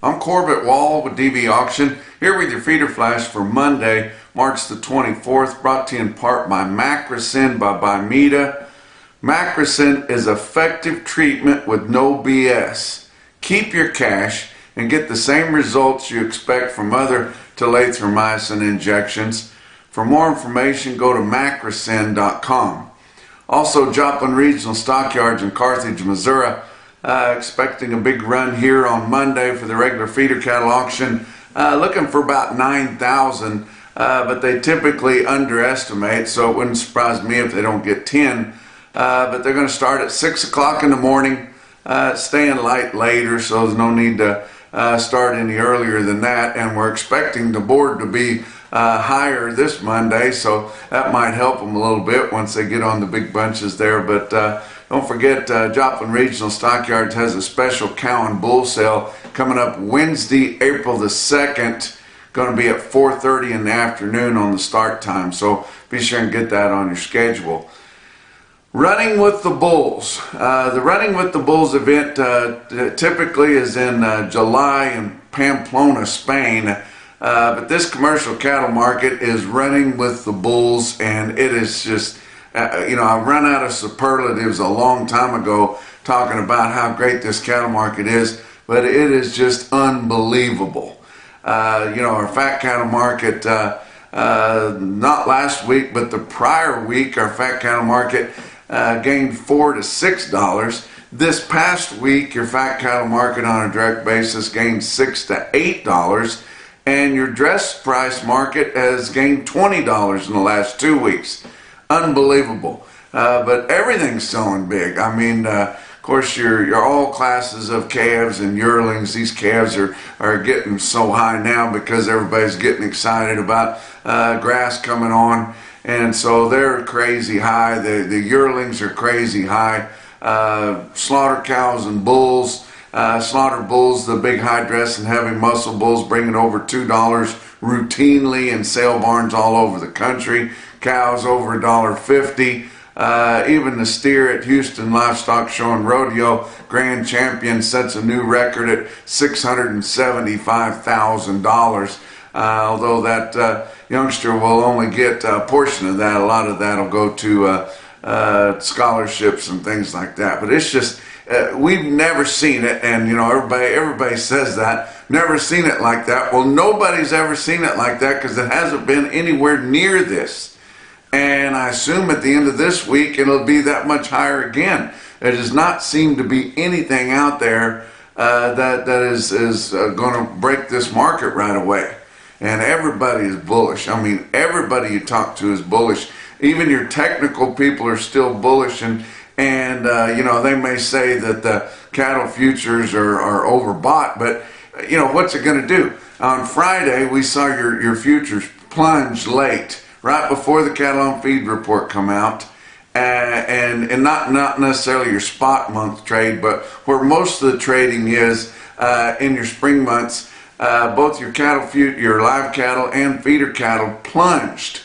I'm Corbett Wall with DV Auction, here with your feeder flash for Monday, March the 24th, brought to you in part by Macrocin by Bimeda. Macrocin is effective treatment with no BS. Keep your cash and get the same results you expect from other telithromycin injections. For more information, go to macrocin.com. Also, Joplin Regional Stockyards in Carthage, Missouri, expecting a big run here on Monday for the regular feeder cattle auction, looking for about 9,000, but they typically underestimate, so it wouldn't surprise me if they don't get 10. But they're going to start at 6 o'clock in the morning, staying light later, so there's no need to start any earlier than that. And we're expecting the board to be higher this Monday, so that might help them a little bit once they get on the big bunches there. But don't forget, Joplin Regional Stockyards has a special cow and bull sale coming up Wednesday, April the 2nd. Going to be at 4:30 in the afternoon on the start time, so be sure and get that on your schedule. Running with the Bulls. The Running with the Bulls event typically is in July in Pamplona, Spain. But this commercial cattle market is running with the bulls, and it is just, I run out of superlatives a long time ago talking about how great this cattle market is, but it is just unbelievable. Our fat cattle market, not last week, but the prior week, our fat cattle market gained $4 to $6. This past week, your fat cattle market on a direct basis gained $6 to $8. And your dress price market has gained $20 in the last 2 weeks. Unbelievable. But everything's selling big. I mean, of course, your all classes of calves and yearlings, these calves are getting so high now because everybody's getting excited about grass coming on. And so they're crazy high. The yearlings are crazy high. Slaughter cows and bulls. Slaughter bulls, the big high dress and heavy muscle bulls, bringing over $2 routinely in sale barns all over the country. Cows over $1.50. Even the steer at Houston Livestock Show and Rodeo Grand Champion sets a new record at $675,000. Although that youngster will only get a portion of that. A lot of that will go to scholarships and things like that. But it's just, we've never seen it, and everybody says that, never seen it like that. Well, nobody's ever seen it like that because it hasn't been anywhere near this. And I assume at the end of this week it'll be that much higher again. There does not seem to be anything out there that is going to break this market right away. And everybody is bullish. I mean, everybody you talk to is bullish. Even your technical people are still bullish, and they may say that the cattle futures are overbought, but what's it going to do? On Friday, we saw your futures plunge late, right before the cattle on feed report come out, and not necessarily your spot month trade, but where most of the trading is in your spring months. Both your your live cattle and feeder cattle plunged.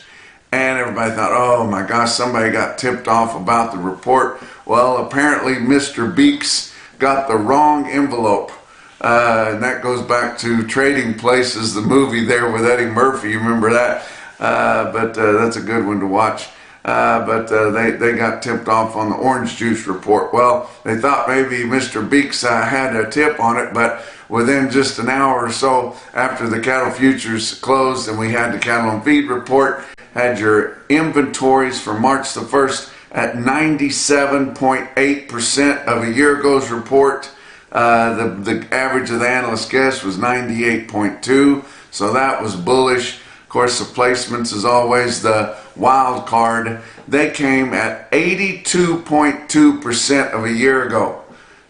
And everybody thought, oh my gosh, somebody got tipped off about the report. Well, apparently Mr. Beeks got the wrong envelope. And that goes back to Trading Places, the movie there with Eddie Murphy. You remember that? But that's a good one to watch. But they got tipped off on the orange juice report. Well, they thought maybe Mr. Beeks had a tip on it, but within just an hour or so after the cattle futures closed and we had the cattle on feed report, had your inventories for March the 1st at 97.8% of a year ago's report. The average of the analyst guess was 98.2, so that was bullish. Of course, the placements is always the wild card. They came at 82.2% of a year ago,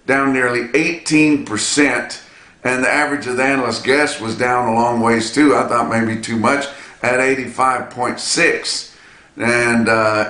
down nearly 18%, and the average of the analyst guess was down a long ways too. I thought maybe too much, at 85.6, and I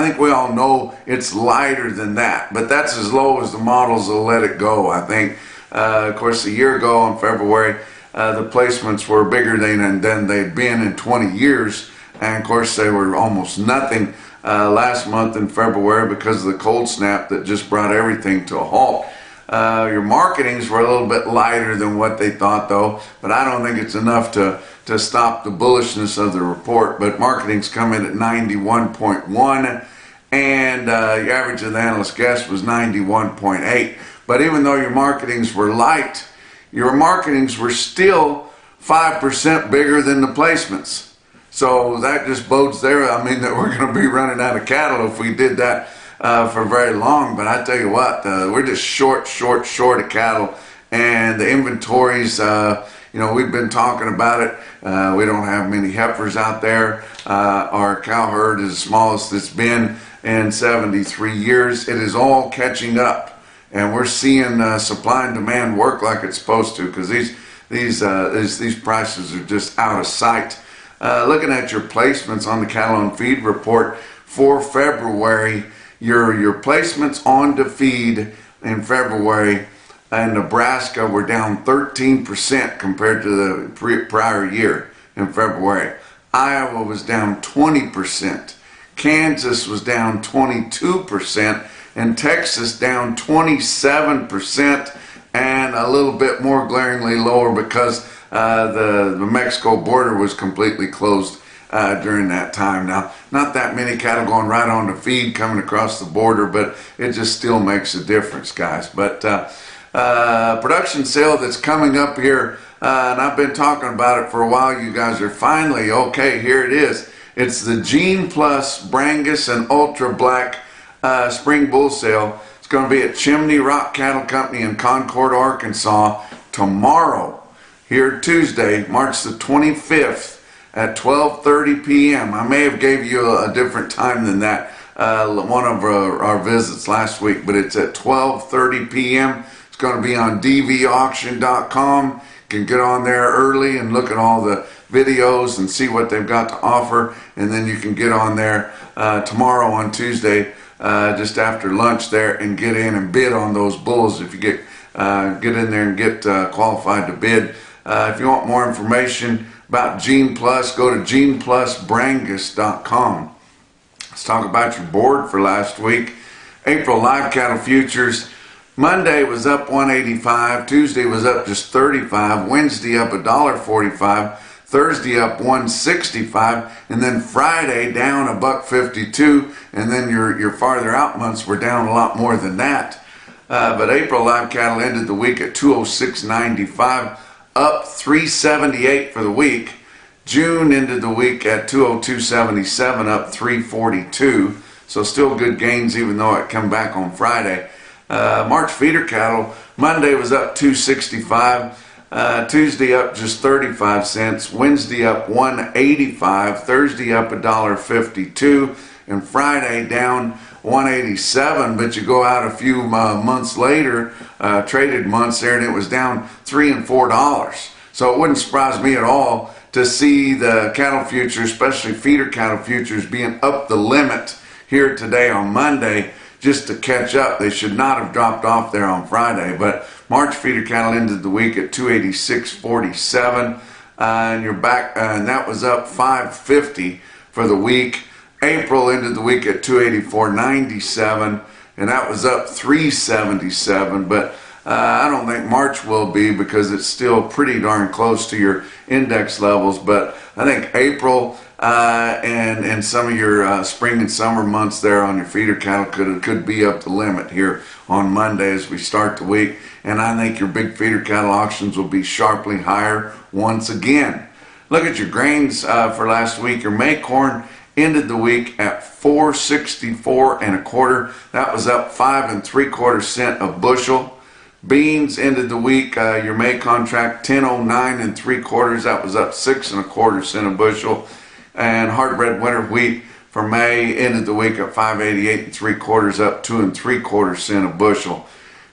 think we all know it's lighter than that, but that's as low as the models will let it go. I think, of course, a year ago in February, the placements were bigger than they'd been in 20 years, and of course they were almost nothing last month in February because of the cold snap that just brought everything to a halt. Your marketings were a little bit lighter than what they thought, though, but I don't think it's enough to stop the bullishness of the report. But marketing's come in at 91.1, and your average of the analyst guess was 91.8. But even though your marketings were light, your marketings were still 5% bigger than the placements. So that just bodes there, I mean, that we're going to be running out of cattle if we did that for very long. But I tell you what, we're just short of cattle, and the inventories, you know, we've been talking about it. We don't have many heifers out there. Our cow herd is the smallest it's been in 73 years. It is all catching up, and we're seeing supply and demand work like it's supposed to, because these prices are just out of sight. Looking at your placements on the cattle on feed report for February, your placements on to feed in February in Nebraska were down 13% compared to the prior year in February. Iowa was down 20%. Kansas was down 22%, and Texas down 27%, and a little bit more glaringly lower because the Mexico border was completely closed during that time. Now, not that many cattle going right on the feed coming across the border, but it just still makes a difference, guys. But production sale that's coming up here, and I've been talking about it for a while. You guys are finally, okay, here it is. It's the Gene Plus Brangus and Ultra Black Spring Bull Sale. It's going to be at Chimney Rock Cattle Company in Concord, Arkansas tomorrow, here Tuesday, March the 25th at 12:30 p.m. I may have gave you a different time than that, one of our visits last week, but it's at 12:30 p.m. It's going to be on DVAuction.com. You can get on there early and look at all the videos and see what they've got to offer, and then you can get on there tomorrow on Tuesday just after lunch there and get in and bid on those bulls if you get in there and get qualified to bid. If you want more information about Gene Plus, go to geneplusbrangus.com. Let's talk about your board for last week. April live cattle futures. Monday was up 185. Tuesday was up just 35. Wednesday up $1.45. Thursday up 165, and then Friday down $1.52, and then your farther out months were down a lot more than that. But April live cattle ended the week at 206.95, up 378 for the week. June ended the week at 202.77, up 342. So still good gains even though it come back on Friday. March feeder cattle, Monday was up 265. Tuesday up just 35 cents, Wednesday up 185, Thursday up $1.52, and Friday down 187. But you go out a few months later, traded months there, and it was down $3 and $4. So it wouldn't surprise me at all to see the cattle futures, especially feeder cattle futures, being up the limit here today on Monday just to catch up. They should not have dropped off there on Friday, but March feeder cattle ended the week at 286.47, and you're back, and that was up 550 for the week. April ended the week at 284.97, and that was up 377. But I don't think March will be, because it's still pretty darn close to your index levels. But I think April and some of your spring and summer months there on your feeder cattle could be up the limit here on Monday as we start the week. And I think your big feeder cattle auctions will be sharply higher once again. Look at your grains for last week. Your May corn ended the week at 464 1/4. That was up 5 3/4 cents a bushel. Beans ended the week, your May contract 1009 3/4. That was up 6 1/4 cents a bushel. And hard red winter wheat for May ended the week at 588 3/4, up 2 3/4 cents a bushel.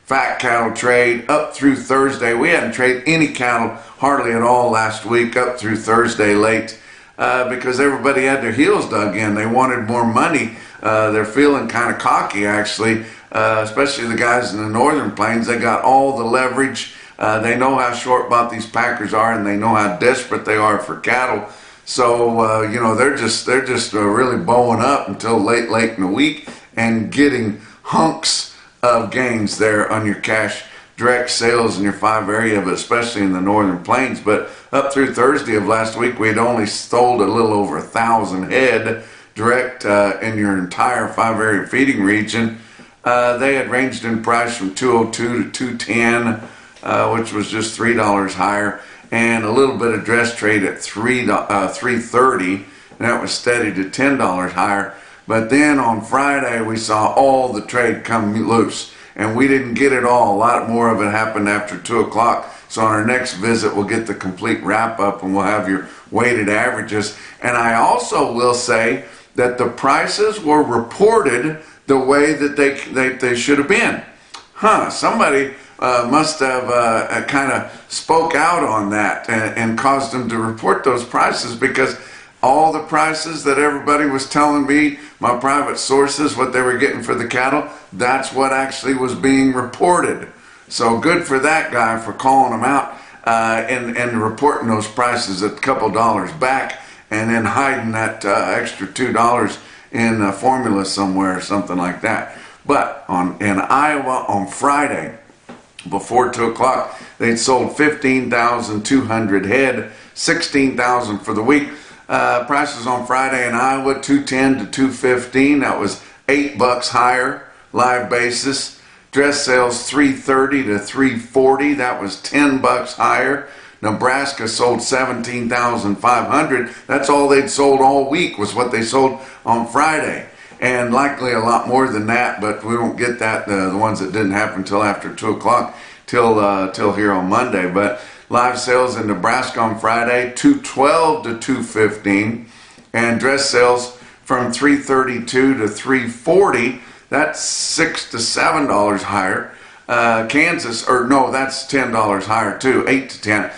Fat cattle trade up through Thursday. We hadn't traded any cattle hardly at all last week up through Thursday late because everybody had their heels dug in. They wanted more money. They're feeling kind of cocky, actually, especially the guys in the northern plains. They got all the leverage. They know how short bought these packers are, and they know how desperate they are for cattle. So you know, they're just really bowing up until late in the week and getting hunks of gains there on your cash direct sales in your 5 area, but especially in the northern plains. But up through Thursday of last week, we had only sold a little over 1,000 head direct in your entire 5 area feeding region. They had ranged in price from 202 to 210, which was just $3 higher, and a little bit of dress trade at 330, and that was steady to $10 higher. But then on Friday we saw all the trade come loose, and we didn't get it all. A lot more of it happened after 2 o'clock. So on our next visit we'll get the complete wrap up, and we'll have your weighted averages. And I also will say that the prices were reported the way that they should have been. Somebody must have kind of spoke out on that and caused them to report those prices, because all the prices that everybody was telling me, my private sources, what they were getting for the cattle, that's what actually was being reported. So good for that guy for calling them out and reporting those prices at a couple dollars back, and then hiding that extra $2 in formula somewhere or something like that. But in Iowa on Friday, before 2 o'clock, they'd sold 15,200 head, 16,000 for the week. Prices on Friday in Iowa, 210 to 215. That was $8 higher, live basis. Dress sales 330 to 340. That was $10 higher. Nebraska sold 17,500. That's all they'd sold all week, was what they sold on Friday. And likely a lot more than that, but we won't get that, the ones that didn't happen until after 2 o'clock, till here on Monday. But live sales in Nebraska on Friday, 212 to 215. And dress sales from 332 to 340. That's $6 to $7 higher. Kansas, or no, that's $10 higher too, 8 to 10.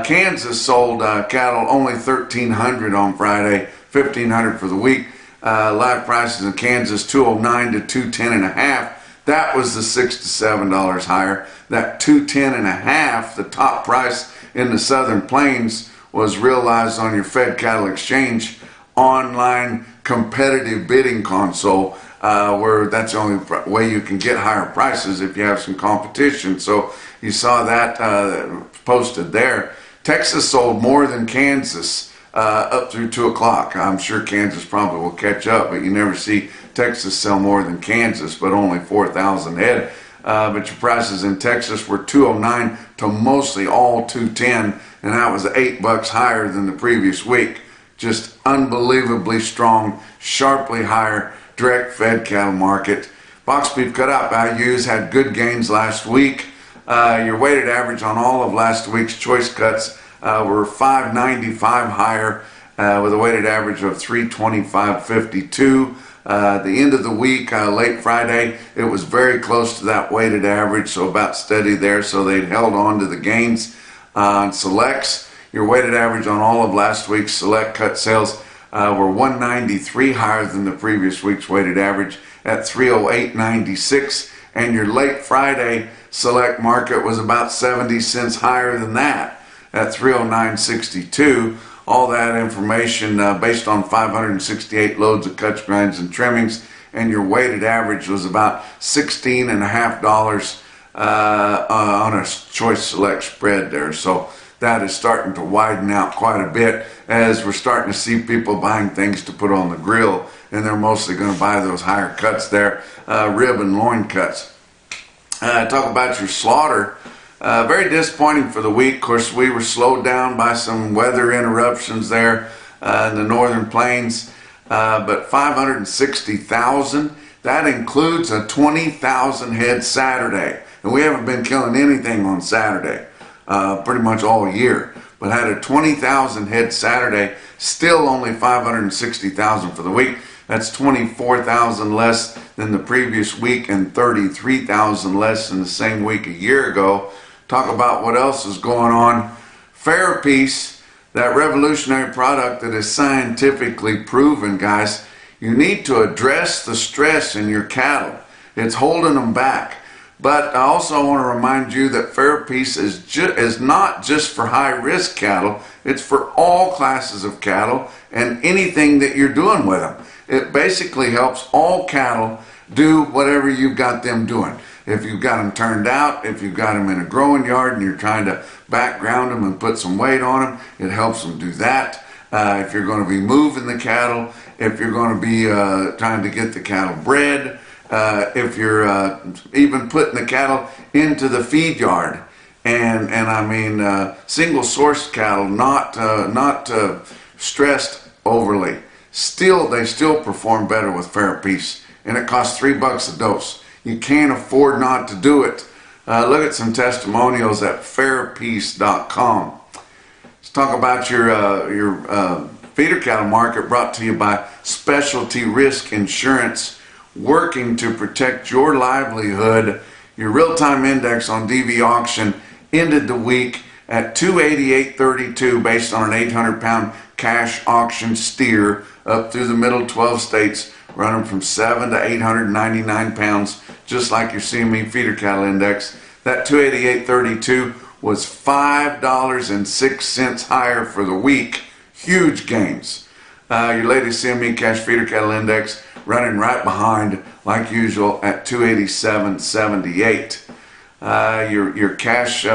Kansas sold cattle only 1,300 on Friday, 1,500 for the week. Live prices in Kansas, 209 to 210 and a half. That was the $6 to $7 higher. That 210 and a half, the top price in the Southern Plains, was realized on your Fed Cattle Exchange online competitive bidding console, where that's the only way you can get higher prices, if you have some competition. So you saw that posted there. Texas sold more than Kansas up through 2 o'clock. I'm sure Kansas probably will catch up, but you never see Texas sell more than Kansas, but only 4,000 head. But your prices in Texas were 209 to mostly all 210, and that was $8 higher than the previous week. Just unbelievably strong, sharply higher direct fed cattle market. Box beef cutout values had good gains last week. Your weighted average on all of last week's choice cuts were 595 higher, with a weighted average of 325.52. The end of the week, late Friday, it was very close to that weighted average, so about steady there, so they'd held on to the gains. On selects, your weighted average on all of last week's select cut sales were 193 higher than the previous week's weighted average at 308.96, and your late Friday select market was about 70 cents higher than that at 309.62. All that information based on 568 loads of cuts, grinds, and trimmings, and your weighted average was about $16.50 on a choice select spread there. So that is starting to widen out quite a bit, as we're starting to see people buying things to put on the grill, and they're mostly going to buy those higher cuts there, rib and loin cuts. Talk about your slaughter. Very disappointing for the week. Of course, we were slowed down by some weather interruptions there in the northern plains, but 560,000. That includes a 20,000 head Saturday, and we haven't been killing anything on Saturday pretty much all year, but had a 20,000 head Saturday, still only 560,000 for the week. That's 24,000 less than the previous week and 33,000 less than the same week a year ago. Talk about what else is going on. Fairpiece, that revolutionary product that is scientifically proven, guys, you need to address the stress in your cattle. It's holding them back. But I also want to remind you that Fairpiece is not just for high-risk cattle. It's for all classes of cattle and anything that you're doing with them. It basically helps all cattle do whatever you've got them doing. If you've got them turned out, if you've got them in a growing yard and you're trying to background them and put some weight on them, it helps them do that. If you're going to be moving the cattle, if you're going to be trying to get the cattle bred, if you're even putting the cattle into the feed yard, and I mean single source cattle, not stressed overly, they still perform better with Ferropeace, and it costs $3 a dose. You can't afford not to do it. Look at some testimonials at Ferropeace.com. Let's talk about your feeder cattle market, brought to you by Specialty Risk Insurance, working to protect your livelihood. Your real-time index on DVAuction ended the week at 288.32 based on an 800-pound cash auction steer up through the middle 12 states, running from 7 to 899 pounds, just like your CME feeder cattle index. That 288.32 was $5.06 higher for the week. Huge gains. Your latest CME cash feeder cattle index running right behind, like usual, at 287.78. Your cash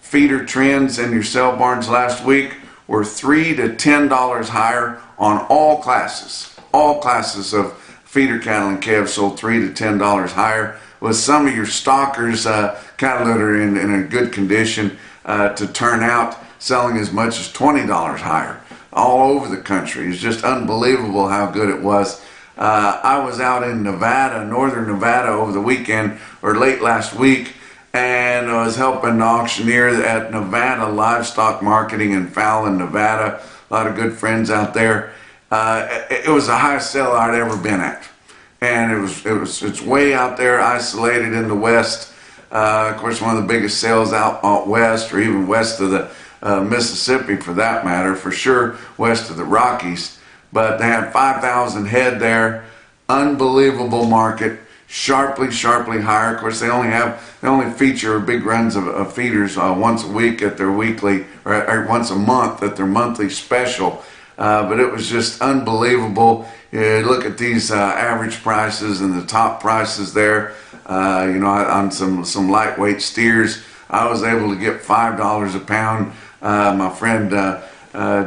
feeder trends in your sale barns last week were $3 to $10 higher on all classes. All classes of feeder cattle and calves sold $3 to $10 higher, with some of your stockers cattle that are in a good condition to turn out selling as much as $20 higher all over the country. It's just unbelievable how good it was. I was out in Nevada, northern Nevada, over the weekend or late last week, and I was helping the auctioneer at Nevada Livestock Marketing in Fallon, Nevada. A lot of good friends out there. It was the highest sale I'd ever been at, and it's way out there, isolated in the west. Of course, one of the biggest sales out west, or even west of the Mississippi, for that matter, for sure west of the Rockies. But they had 5,000 head there. Unbelievable market. Sharply higher. Of course, they only feature big runs of feeders once a week at their weekly, or once a month at their monthly special. But it was just unbelievable. You look at these average prices and the top prices there. On some lightweight steers, I was able to get $5 a pound. My friend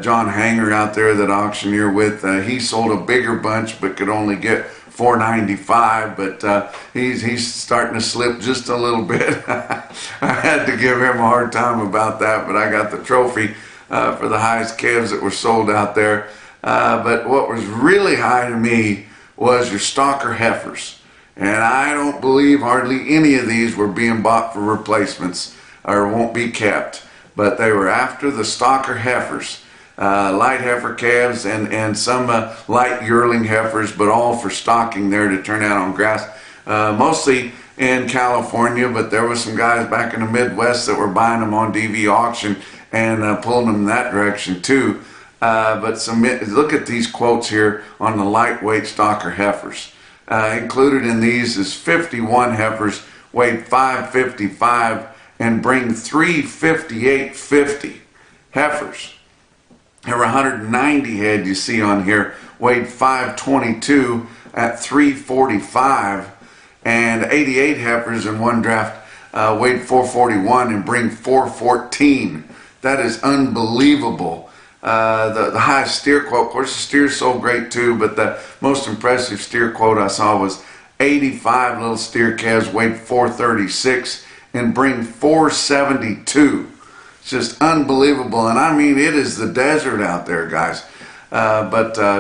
John Hanger out there that I auctioneer with, he sold a bigger bunch but could only get $4.95, but he's starting to slip just a little bit. I had to give him a hard time about that, but I got the trophy for the highest calves that were sold out there. But what was really high to me was your stalker heifers. And I don't believe hardly any of these were being bought for replacements or won't be kept. But they were after the stalker heifers. Light heifer calves and some light yearling heifers, but all for stocking there to turn out on grass. Mostly in California, but there was some guys back in the Midwest that were buying them on DVAuction and pulling them in that direction too. But look at these quotes here on the lightweight stalker heifers. Included in these is 51 heifers, weighed 555 and bring 358.50 heifers. There were 190 head you see on here, weighed 522 at 345, and 88 heifers in one draft weighed 441 and bring 414. That is unbelievable. The highest steer quote, of course the steers sold great too, but the most impressive steer quote I saw was 85 little steer calves weighed 436 and bring 472. It's just unbelievable, and I mean, it is the desert out there, guys.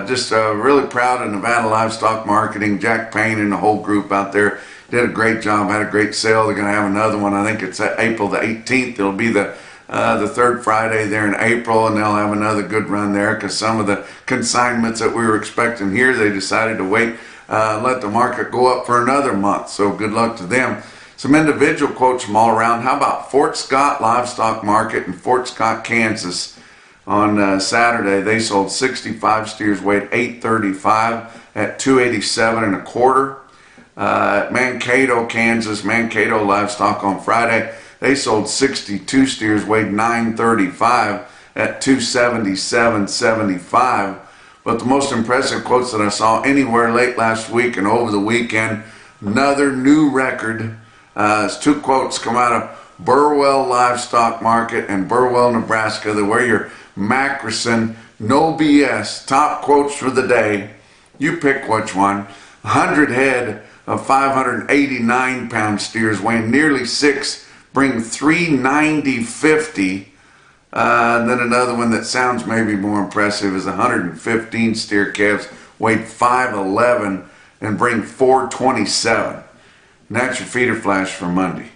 Just really proud of Nevada Livestock Marketing. Jack Payne and the whole group out there did a great job, had a great sale. They're going to have another one. I think it's April the 18th. It'll be the third Friday there in April, and they'll have another good run there because some of the consignments that we were expecting here, they decided to wait, let the market go up for another month. So good luck to them. Some individual quotes from all around. How about Fort Scott Livestock Market in Fort Scott, Kansas on Saturday? They sold 65 steers weighed 835 at 287 and a quarter. Mankato, Kansas, Mankato Livestock on Friday, they sold 62 steers weighed 935 at 277.75. But the most impressive quotes that I saw anywhere late last week and over the weekend another new record. There's two quotes come out of Burwell Livestock Market in Burwell, Nebraska. They wear your Macrocin, no BS, top quotes for the day. You pick which one. 100 head of 589 pound steers weighing nearly 6 bring 390.50. And then another one that sounds maybe more impressive is 115 steer calves weighed 511 and bring 427. And that's your feeder flash for Monday.